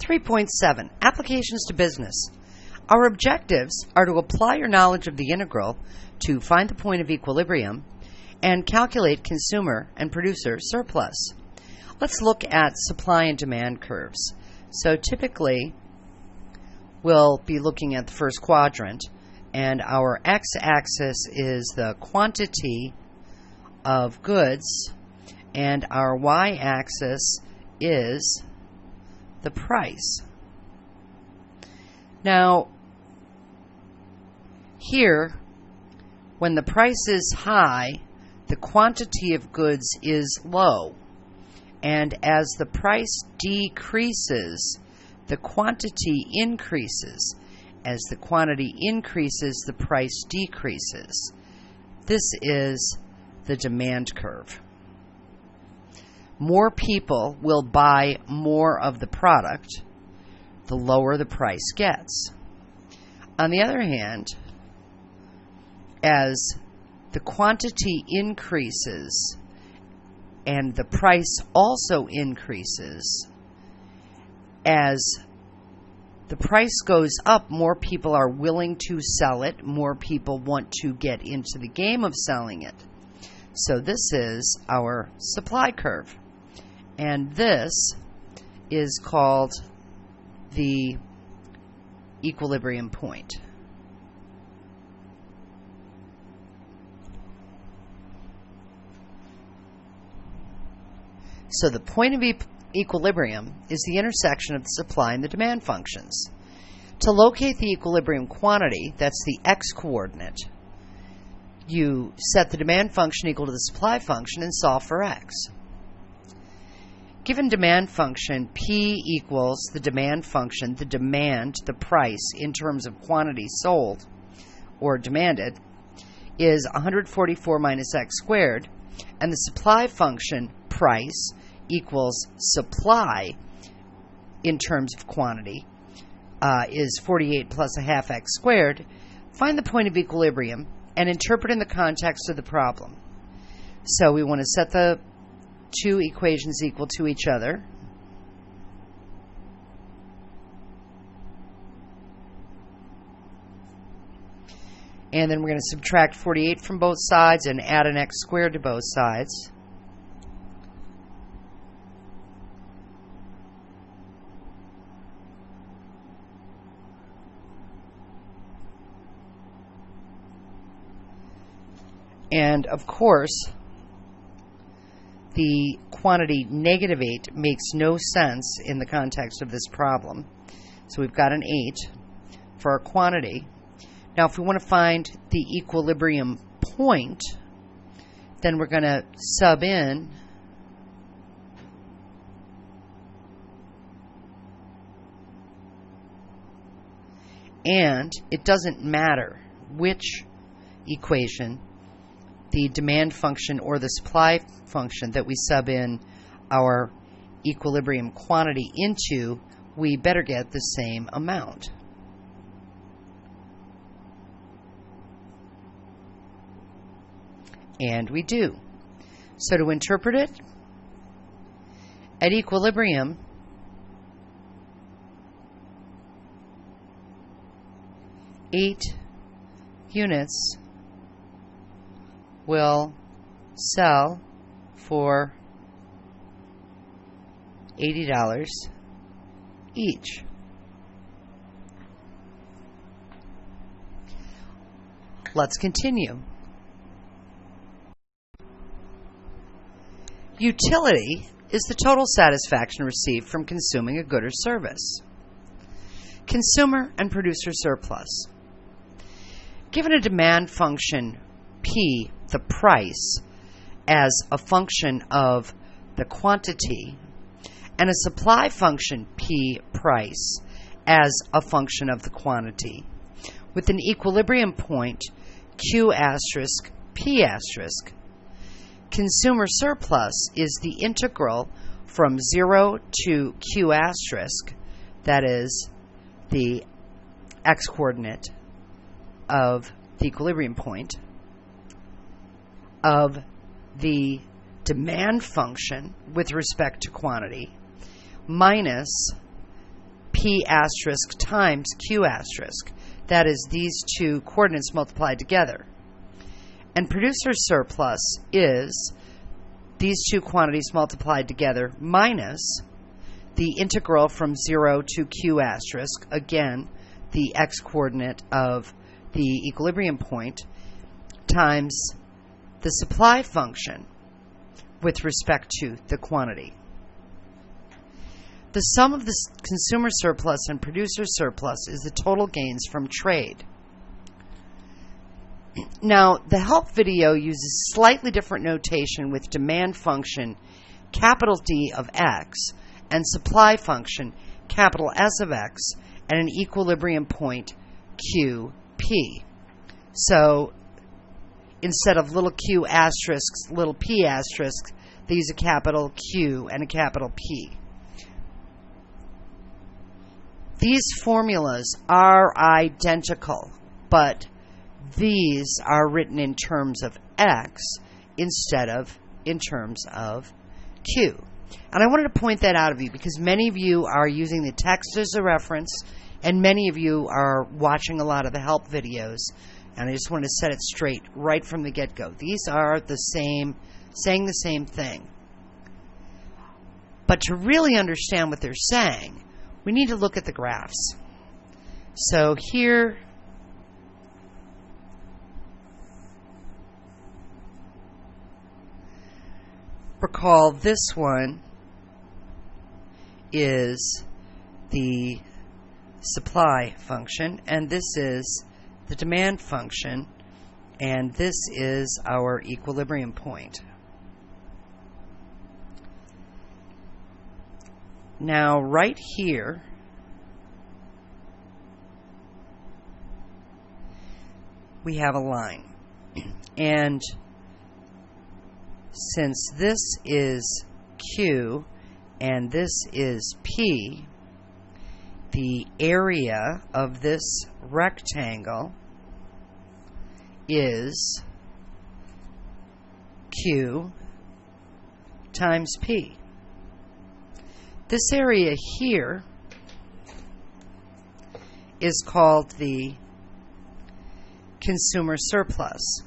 3.7 Applications to Business. Our objectives are to apply your knowledge of the integral to find the point of equilibrium and calculate consumer and producer surplus. Let's look at supply and demand curves. So typically, we'll be looking at the first quadrant, and our x-axis is the quantity of goods, and our y-axis is the price. Now, here, when the price is high, the quantity of goods is low. And as the price decreases, the quantity increases. As the quantity increases, the price decreases. This is the demand curve. More people will buy more of the product, the lower the price gets. On the other hand, as the quantity increases and the price also increases, as the price goes up, more people are willing to sell it, more people want to get into the game of selling it. So this is our supply curve. And this is called the equilibrium point. So the point of equilibrium is the intersection of the supply and the demand functions. To locate the equilibrium quantity, that's the x-coordinate, you set the demand function equal to the supply function and solve for x. Given demand function, P equals the demand function, the price in terms of quantity sold or demanded, is 144 minus x squared, and the supply function, price, equals supply in terms of quantity, is 48 plus a half x squared. Find the point of equilibrium and interpret in the context of the problem. So we want to set the two equations equal to each other. And then we're going to subtract 48 from both sides and add an x squared to both sides. And of course, the quantity negative 8 makes no sense in the context of this problem. So we've got an 8 for our quantity. Now if we want to find the equilibrium point, then we're going to sub in and it doesn't matter which equation, the demand function or the supply function that we sub in our equilibrium quantity into, we better get the same amount. And we do. So to interpret it, at equilibrium, eight units will sell for $80 each. Let's continue. Utility is the total satisfaction received from consuming a good or service. Consumer and producer surplus. Given a demand function P, the price, as a function of the quantity, and a supply function P, price, as a function of the quantity, with an equilibrium point Q asterisk P asterisk, consumer surplus is the integral from 0 to Q asterisk, that is the x-coordinate of the equilibrium point, of the demand function with respect to quantity minus P asterisk times Q asterisk. That is these two coordinates multiplied together. And producer surplus is these two quantities multiplied together minus the integral from 0 to Q asterisk, again, the x coordinate of the equilibrium point, times the supply function with respect to the quantity. The sum of the consumer surplus and producer surplus is the total gains from trade. Now, the help video uses slightly different notation with demand function capital D of X and supply function capital S of X at an equilibrium point QP. So instead of little q asterisks, little p asterisks, they use a capital Q and a capital P. These formulas are identical, but these are written in terms of X instead of in terms of Q. And I wanted to point that out of you because many of you are using the text as a reference and many of you are watching a lot of the help videos, and I just wanted to set it straight right from the get-go. These are the same, saying the same thing. But to really understand what they're saying, we need to look at the graphs. So here, recall this one is the supply function, and this is the demand function, and this is our equilibrium point. Now, right here, we have a line. And since this is Q and this is P, the area of this rectangle is Q times P. This area here is called the consumer surplus.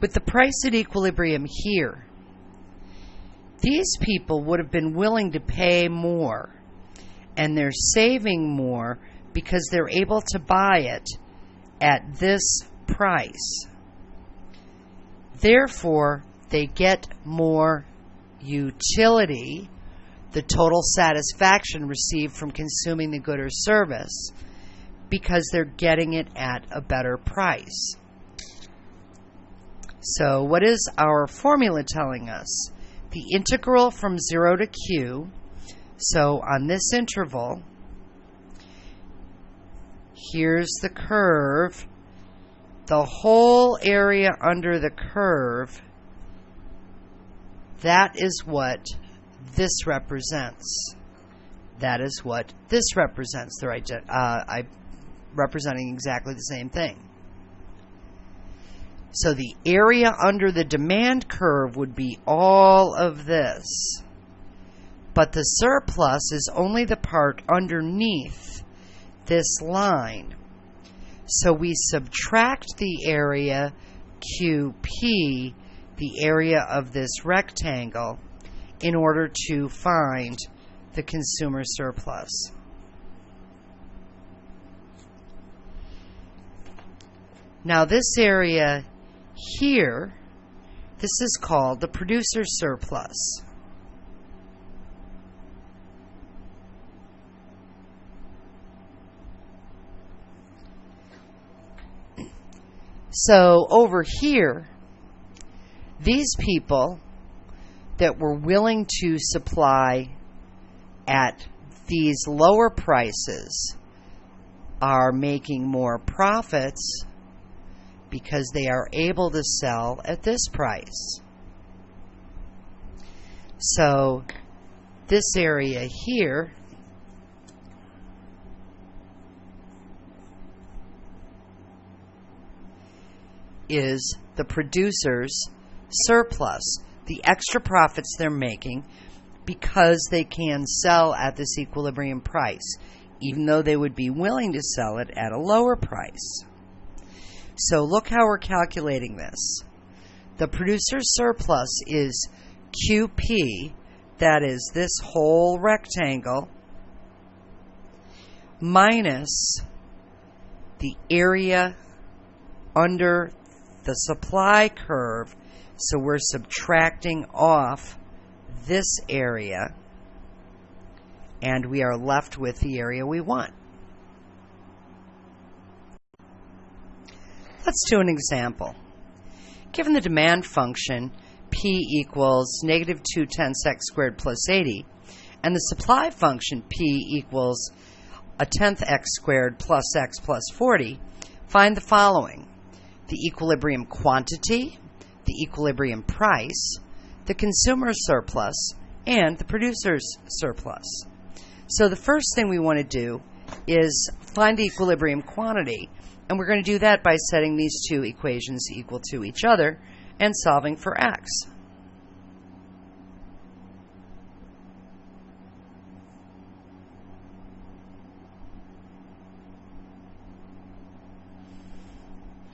With the price at equilibrium here, these people would have been willing to pay more, and they're saving more because they're able to buy it at this price. Therefore, they get more utility, the total satisfaction received from consuming the good or service, because they're getting it at a better price. So what is our formula telling us? The integral from 0 to Q, so on this interval, here's the curve, the whole area under the curve, that is what this represents. That is what this represents. They're representing exactly the same thing. So the area under the demand curve would be all of this. But the surplus is only the part underneath this line. So we subtract the area QP, the area of this rectangle, in order to find the consumer surplus. Now this area here, this is called the producer surplus. So over here, these people that were willing to supply at these lower prices are making more profits because they are able to sell at this price. So this area here is the producer's surplus, the extra profits they're making because they can sell at this equilibrium price, even though they would be willing to sell it at a lower price. So look how we're calculating this. The producer's surplus is QP, that is this whole rectangle, minus the area under the supply curve. So we're subtracting off this area, and we are left with the area we want. Let's do an example. Given the demand function P equals negative 2/10 x squared plus 80, and the supply function P equals a 10th x squared plus x plus 40, find the following: the equilibrium quantity, the equilibrium price, the consumer's surplus, and the producer's surplus. So the first thing we want to do is find the equilibrium quantity, and we're going to do that by setting these two equations equal to each other and solving for x.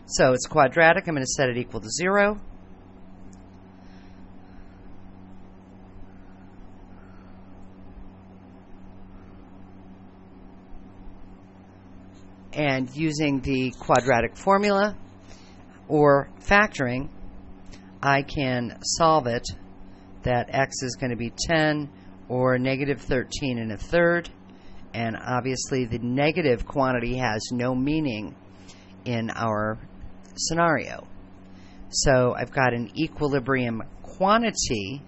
So it's quadratic. I'm going to set it equal to 0. And using the quadratic formula or factoring, I can solve it that x is going to be 10 or negative 13 1/3. And obviously the negative quantity has no meaning in our scenario. So I've got an equilibrium quantity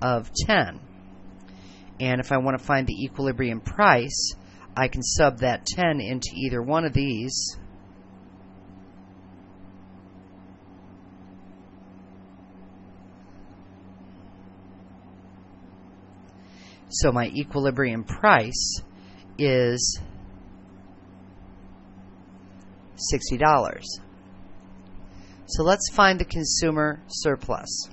of 10. And if I want to find the equilibrium price, I can sub that 10 into either one of these. So my equilibrium price is $60. So let's find the consumer surplus.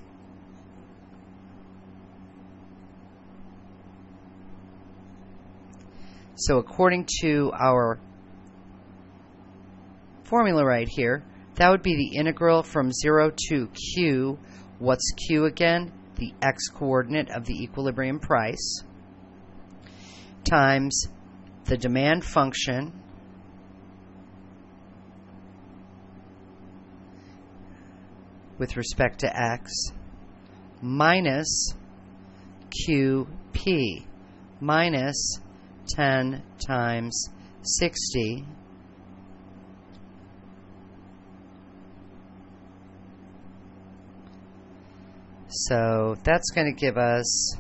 So according to our formula right here, that would be the integral from 0 to Q. What's Q again? The x coordinate of the equilibrium price times the demand function with respect to x minus QP minus 10 times 60 so that's going to give us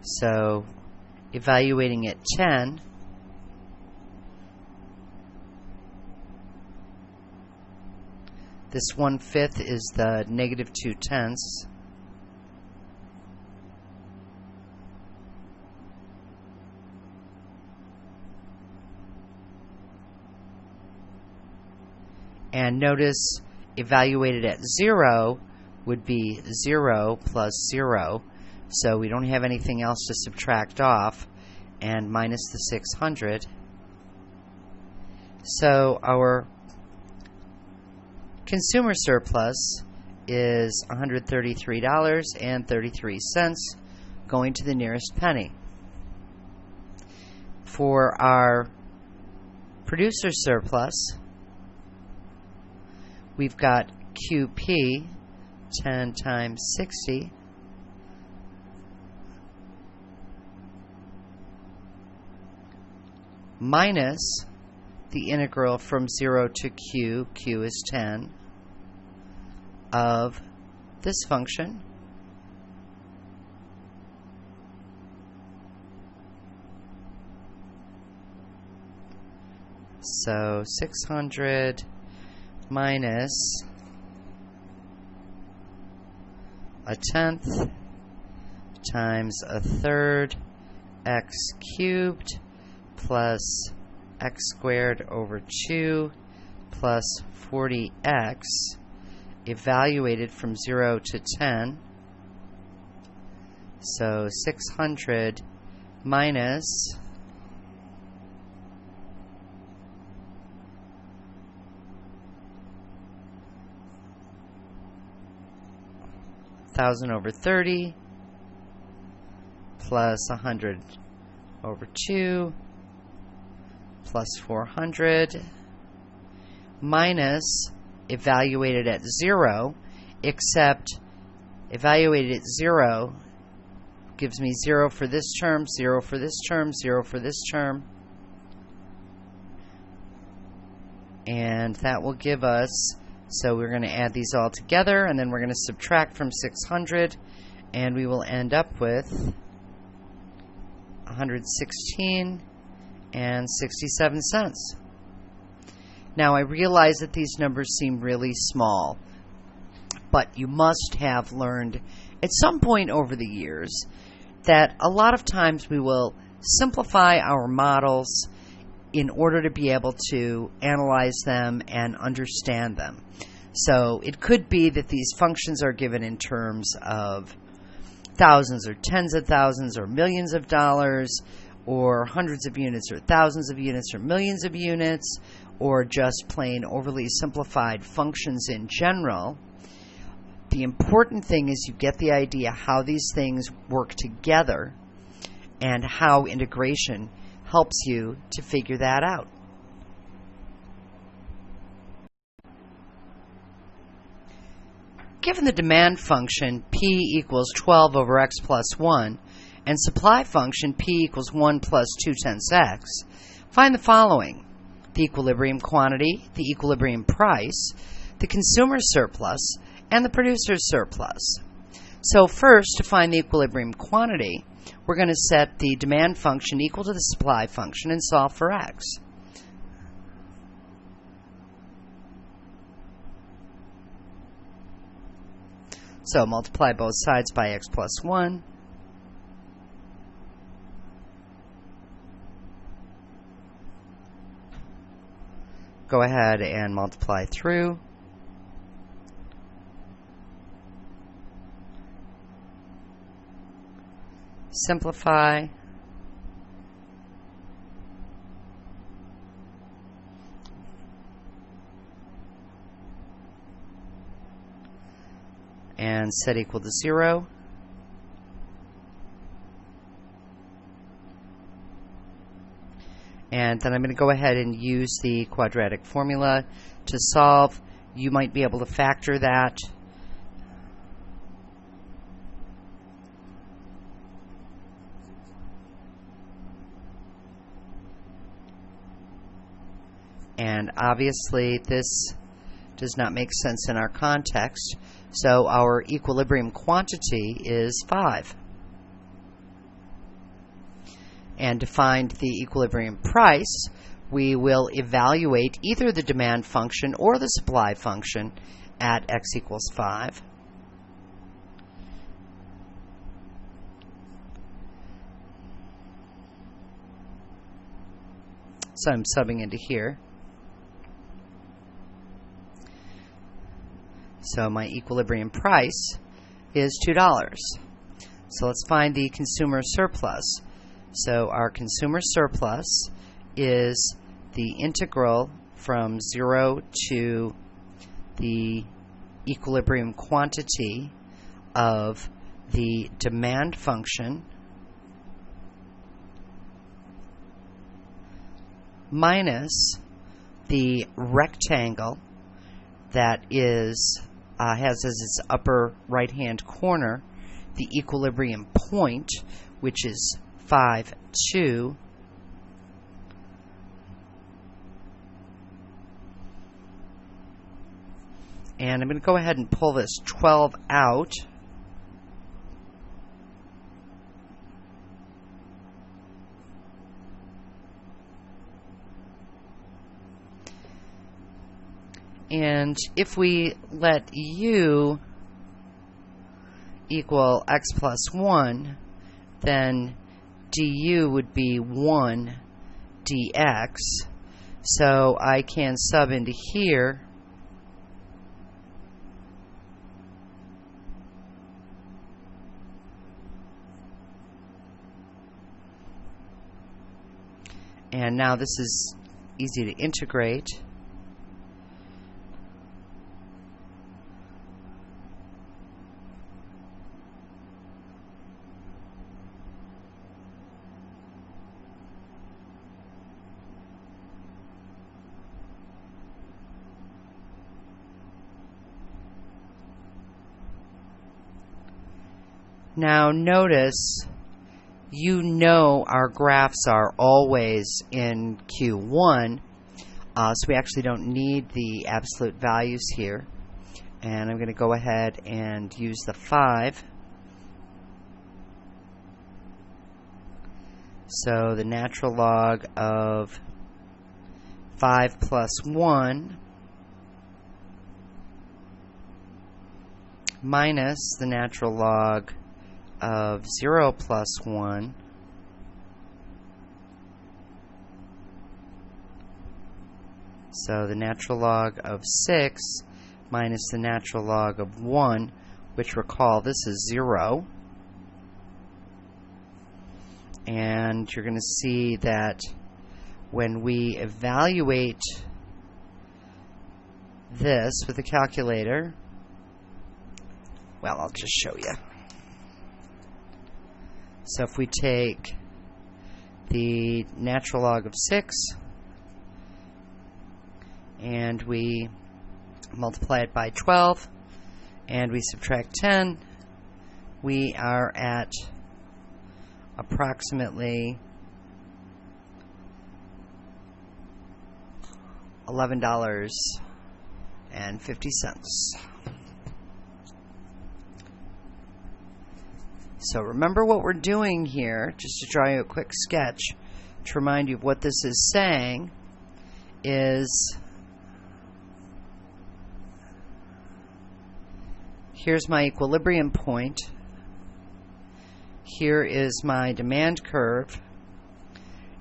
so evaluating at 10, this 1/5 is the negative 2/10. And notice evaluated at 0 would be 0 plus 0. So we don't have anything else to subtract off, and minus the 600. So our consumer surplus is $133.33, going to the nearest penny. For our producer surplus, we've got QP 10 times 60 minus the integral from 0 to Q, Q is 10, of this function So 600 minus a tenth times a third x cubed plus x squared over 2 plus 40x evaluated from 0 to 10. So 600 minus 1,000 over 30 plus 100 over 2 plus 400 minus evaluated at 0, except evaluated at 0 gives me 0 for this term, 0 for this term, 0 for this term. And that will give us, so we're going to add these all together, and then we're going to subtract from 600, and we will end up with 116 and 67 cents. Now I realize that these numbers seem really small, but you must have learned at some point over the years that a lot of times we will simplify our models in order to be able to analyze them and understand them. So it could be that these functions are given in terms of thousands or tens of thousands or millions of dollars or hundreds of units or thousands of units or millions of units, or just plain overly simplified functions in general. The important thing is you get the idea how these things work together and how integration helps you to figure that out. Given the demand function P equals 12 over x plus 1 and supply function P equals 1 plus 2/10 x, find the following: the equilibrium quantity, the equilibrium price, the consumer surplus, and the producer's surplus. So first, to find the equilibrium quantity, we're going to set the demand function equal to the supply function and solve for x. So multiply both sides by x plus 1. Go ahead and multiply through. Simplify. And set equal to 0. And then I'm going to go ahead and use the quadratic formula to solve. You might be able to factor that. And obviously this does not make sense in our context. So our equilibrium quantity is 5. And to find the equilibrium price, we will evaluate either the demand function or the supply function at x equals 5. So I'm subbing into here. So my equilibrium price is $2. So let's find the consumer surplus. So our consumer surplus is the integral from 0 to the equilibrium quantity of the demand function minus the rectangle that is has as its upper right-hand corner the equilibrium point, which is 5, 2. And I'm going to go ahead and pull this 12 out. And if we let u equal x plus 1, then du would be 1 dx. So I can sub into here, and now this is easy to integrate. Now notice, you know our graphs are always in Q1, so we actually don't need the absolute values here. And I'm going to go ahead and use the 5. So the natural log of 5 plus 1 minus the natural log of 0 plus 1 so the natural log of 6 minus the natural log of 1, which, recall, this is 0. And you're going to see that when we evaluate this with a calculator, well, I'll just show you. So if we take the natural log of 6 and we multiply it by 12 and we subtract 10, we are at approximately $11.50. So remember what we're doing here, just to draw you a quick sketch to remind you of what this is saying, is here's my equilibrium point, here is my demand curve.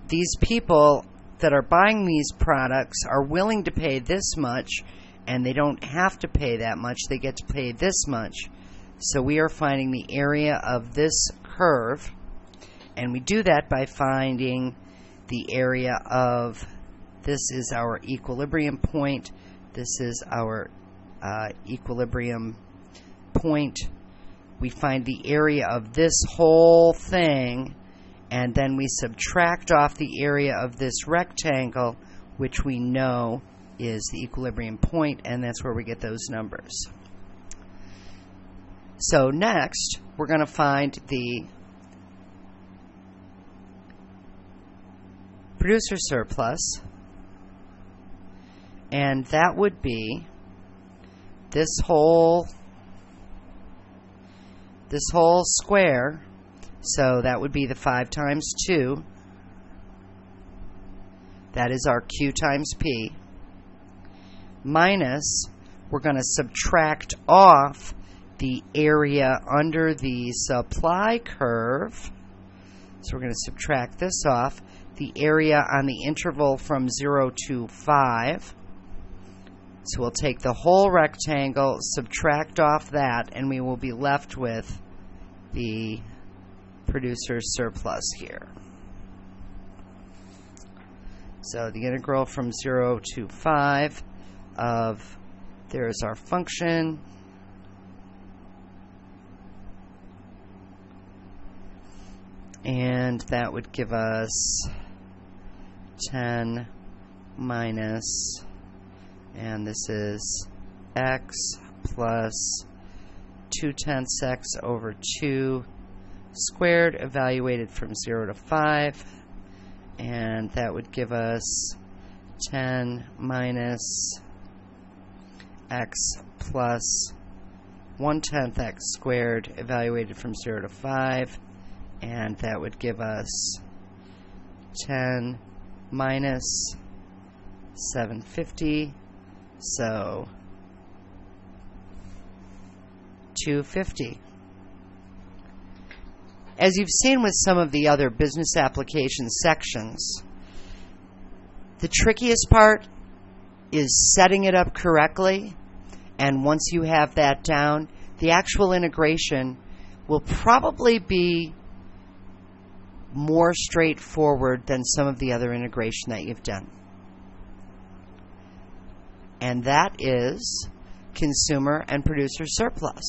These people that are buying these products are willing to pay this much, and they don't have to pay that much, they get to pay this much. So we are finding the area of this curve, and we do that by finding the area of, this is our equilibrium point, this is our equilibrium point. We find the area of this whole thing, and then we subtract off the area of this rectangle, which we know is the equilibrium point, and that's where we get those numbers. So next, we're going to find the producer surplus, and that would be this whole square. So that would be the 5 times 2. That is our Q times P. Minus, we're going to subtract off the area under the supply curve. So we're going to subtract this off. The area on the interval from 0 to 5. So we'll take the whole rectangle, subtract off that, and we will be left with the producer surplus here. So the integral from 0 to 5 of, there's our function, and that would give us 10 minus, and this is x plus 2/10 x over 2 squared, evaluated from 0 to 5, and that would give us 10 minus x plus 1/10 x squared, evaluated from 0 to 5, and that would give us 10 minus 750 So 250. As you've seen with some of the other business application sections, the trickiest part is setting it up correctly, and once you have that down, the actual integration will probably be more straightforward than some of the other integration that you've done. And that is consumer and producer surplus.